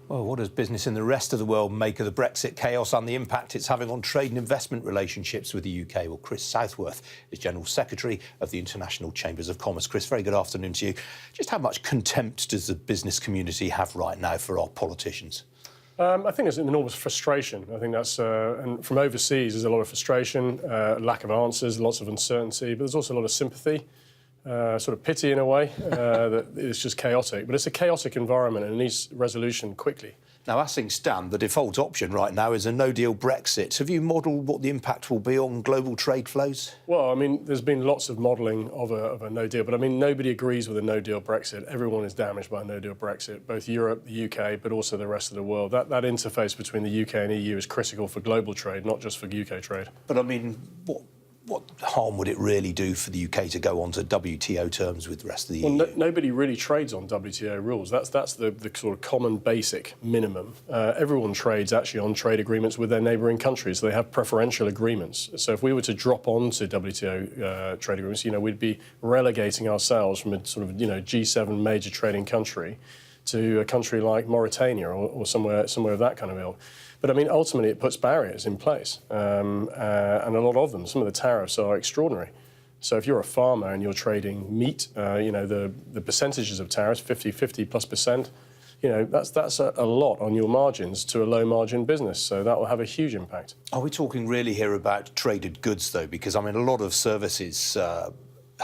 Well, what does business in the rest of the world make of the Brexit chaos and the impact it's having on trade and investment relationships with the UK? Well, Chris Southworth is General Secretary of the International Chambers of Commerce. Chris, very good afternoon to you. Just how much contempt does the business community have right now for our politicians? I think there's an enormous frustration. I think that's, and from overseas, there's a lot of frustration, lack of answers, lots of uncertainty, but there's also a lot of sympathy, sort of pity in a way, that it's just chaotic. But it's a chaotic environment and it needs resolution quickly. Now, as things stand, the default option right now is a no-deal Brexit. Have you modelled what the impact will be on global trade flows? Well, I mean, there's been lots of modelling of a no-deal, but I mean, nobody agrees with a no-deal Brexit. Everyone is damaged by a no-deal Brexit, both Europe, the UK, but also the rest of the world. That interface between the UK and EU is critical for global trade, not just for UK trade. But I mean, what harm would it really do for the UK to go on to WTO terms with the rest of the EU? Well, nobody really trades on WTO rules. That's the sort of common basic minimum. Everyone trades actually on trade agreements with their neighbouring countries. They have preferential agreements. So if we were to drop onto WTO trade agreements, we'd be relegating ourselves from a sort of G7 major trading country to a country like Mauritania or somewhere of that kind of ilk. But I mean, ultimately, it puts barriers in place, and a lot of them. Some of the tariffs are extraordinary. So if you're a farmer and you're trading meat, the percentages of tariffs, 50+%, that's a lot on your margins to a low-margin business. So that will have a huge impact. Are we talking really here about traded goods, though? Because I mean, a lot of services.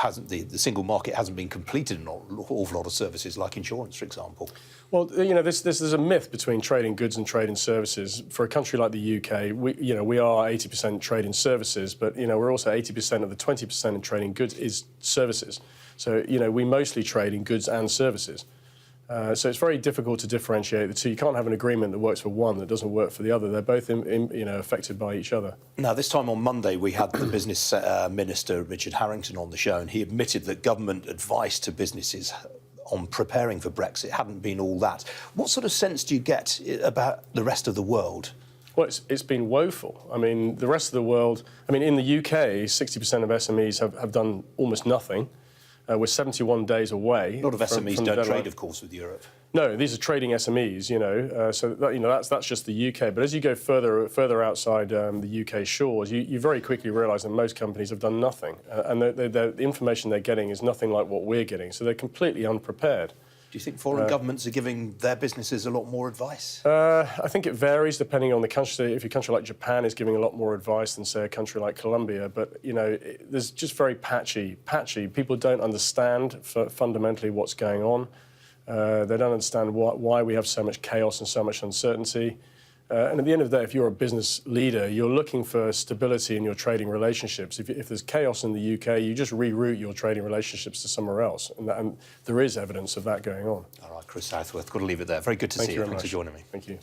The single market hasn't been completed in an awful lot of services, like insurance, for example. Well, there's a myth between trading goods and trading services. For a country like the UK, we are 80% trading services, but we're also 80% of the 20% in trading goods is services. So we mostly trade in goods and services. So it's very difficult to differentiate the two. You can't have an agreement that works for one that doesn't work for the other. They're both, affected by each other. Now, this time on Monday, we had the Business Minister, Richard Harrington, on the show, and he admitted that government advice to businesses on preparing for Brexit hadn't been all that. What sort of sense do you get about the rest of the world? Well, it's been woeful. I mean, the rest of the world... I mean, in the UK, 60% of SMEs have done almost nothing. We're 71 days away. A lot of SMEs from don't trade, of course, with Europe. No, these are trading SMEs, so that's just the UK. But as you go further outside the UK shores, you very quickly realise that most companies have done nothing. And the information they're getting is nothing like what we're getting. So they're completely unprepared. Do you think foreign governments are giving their businesses a lot more advice? I think it varies depending on the country. If a country like Japan is giving a lot more advice than, say, a country like Colombia, but, there's just very patchy. People don't understand fundamentally what's going on. They don't understand why we have so much chaos and so much uncertainty. And at the end of the day, if you're a business leader, you're looking for stability in your trading relationships. If there's chaos in the UK, you just reroute your trading relationships to somewhere else. And there is evidence of that going on. All right, Chris Southworth, got to leave it there. Very good to see you. Thanks for joining me. Thank you.